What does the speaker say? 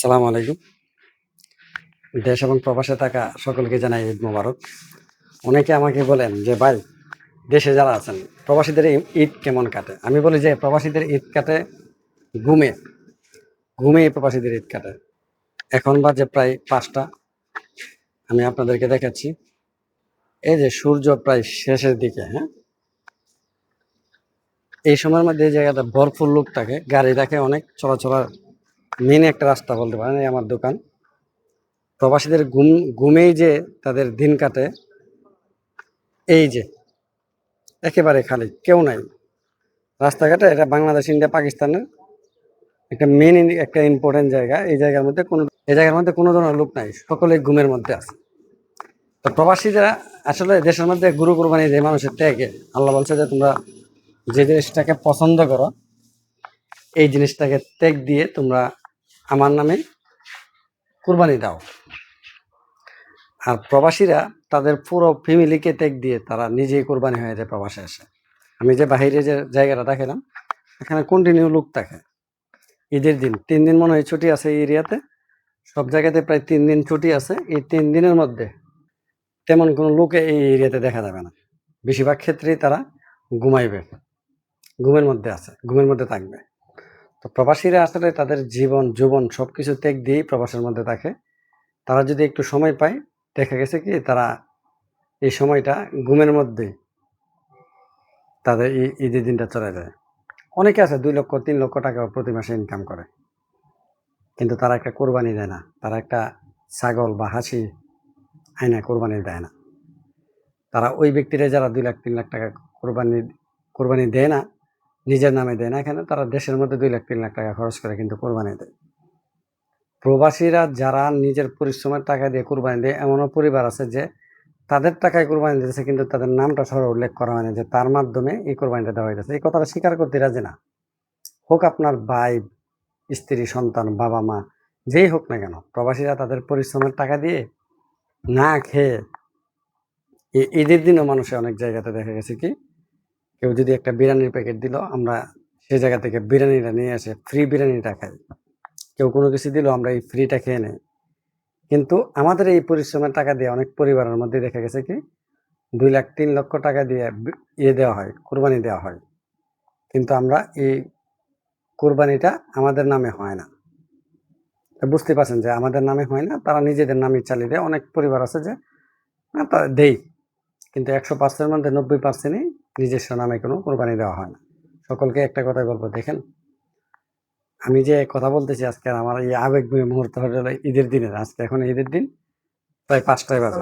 আসসালামু আলাইকুম। দেশ এবং প্রবাসে থাকা সকলকে জানাই ঈদ মোবারক। অনেকে আমাকে বলেন যে ভাই, দেশে যারা আছেন প্রবাসীদের ঈদ কেমন কাটে? আমি বলি যে প্রবাসীদের ঈদ কাটে ঘুমে। ঘুমে প্রবাসীদের ঈদ কাটে। এখন বাজে প্রায় 5টা। আমি আপনাদেরকে দেখাচ্ছি। এই যে সূর্য প্রায় শেষের দিকে, হ্যাঁ, এই সময়ের মধ্যে এই জায়গাটা ভরপুর লোক থাকে, গাড়ি থাকে অনেক, চলাচলের মেন একটা রাস্তা বলতে পারেন এই আমার দোকান। প্রবাসীদের ঘুমেই যে তাদের দিন কাটে, এই যে একেবারে খালি, কেউ নাই রাস্তাঘাটে। এটা বাংলাদেশ, ইন্ডিয়া, পাকিস্তানের একটা মেন একটা ইম্পর্টেন্ট জায়গা। এই জায়গার মধ্যে কোনো ধরনের লোক নাই, সকলেই ঘুমের মধ্যে আছে। তো প্রবাসীরা আসলে দেশের মধ্যে গুরু কুরবানি যে মানুষের ত্যাগে, আল্লাহ বলছে যে তোমরা যে জিনিসটাকে পছন্দ করো এই জিনিসটাকে ত্যাগ দিয়ে তোমরা আমার নামে কুরবানি দাও। আর প্রবাসীরা তাদের পুরো ফ্যামিলিকে ত্যাগ দিয়ে তারা নিজেই কোরবানি হয়ে যায় প্রবাসে এসে। আমি যে বাহিরে যে জায়গাটা দেখালাম, এখানে কন্টিনিউ লোক থাকে। ঈদের দিন 3 দিন মনে হয় ছুটি আছে এই এরিয়াতে, সব জায়গাতে প্রায় 3 দিন ছুটি আছে। এই 3 দিনের মধ্যে তেমন কোনো লোকে এই এরিয়াতে দেখা যাবে না। বেশিরভাগ ক্ষেত্রেই তারা ঘুমাইবে, ঘুমের মধ্যে আছে, ঘুমের মধ্যে থাকবে। তো প্রবাসীরা আসলে তাদের জীবন যৌবন সবকিছু ত্যাগ দিয়েই প্রবাসের মধ্যে থাকে। তারা যদি একটু সময় পায়, দেখা গেছে কি তারা এই সময়টা ঘুমের মধ্যে তাদের ঈদের দিনটা চলে যায়। অনেকে আছে 2 লক্ষ 3 লক্ষ টাকা প্রতি মাসে ইনকাম করে, কিন্তু তারা একটা কোরবানি দেয় না। তারা একটা ছাগল বা হাসি আয়না কোরবানি দেয় না। তারা ওই ব্যক্তিরা যারা 2 লাখ 3 লাখ টাকা কোরবানি দেয় না, নিজের নামে দেয় না, এখানে তারা দেশের মধ্যে 2 লাখ 3 লাখ টাকা খরচ করে কিন্তু কোরবানি দেয়। প্রবাসীরা যারা নিজের পরিশ্রমের টাকা দিয়ে কোরবানি দেয়, এমনও পরিবার আছে যে তাদের টাকায় কোরবানি দিতেছে, কিন্তু তাদের নামটা সহ উল্লেখ করা হয় না যে তার মাধ্যমে এই কোরবানিটা দেওয়া হয়েছে। এই কথাটা স্বীকার করতে রাজি না। হোক আপনার ভাই, স্ত্রী, সন্তান, বাবা মা, যেই হোক না কেন, প্রবাসীরা তাদের পরিশ্রমের টাকা দিয়ে না খেয়ে ঈদের দিনও মানুষের অনেক জায়গাতে দেখা গেছে কি কেউ যদি একটা বিরিয়ানির প্যাকেট দিল, আমরা সে জায়গা থেকে বিরিয়ানিটা নিয়ে আসে ফ্রি বিরিয়ানিটা খাই। কেউ কোনো কিছু দিল, আমরা এই ফ্রিটা খেয়ে নেই। কিন্তু আমাদের এই পরিশ্রমের টাকা দিয়ে অনেক পরিবারের মধ্যে দেখা গেছে কি 2 লাখ 3 লক্ষ টাকা দিয়ে দেওয়া হয়, কোরবানি দেওয়া হয়, কিন্তু আমরা এই কোরবানিটা আমাদের নামে হয় না। বুঝতে পারছেন যে আমাদের নামে হয় না, তারা নিজেদের নামে চালিয়ে দেয়। অনেক পরিবার আছে যে না তা দেই, কিন্তু 100%-এর মধ্যে 90%ই নিজস্ব নামে কোনো কোরবানি দেওয়া হয় না। সকলকে একটা কথাই বলবো, দেখেন আমি যে কথা বলতেছি আজকে, আমার এই আবেগময় মুহূর্ত হলো ঈদের দিনের। আজকে এখন ঈদের দিন প্রায় 5টায় বাজে।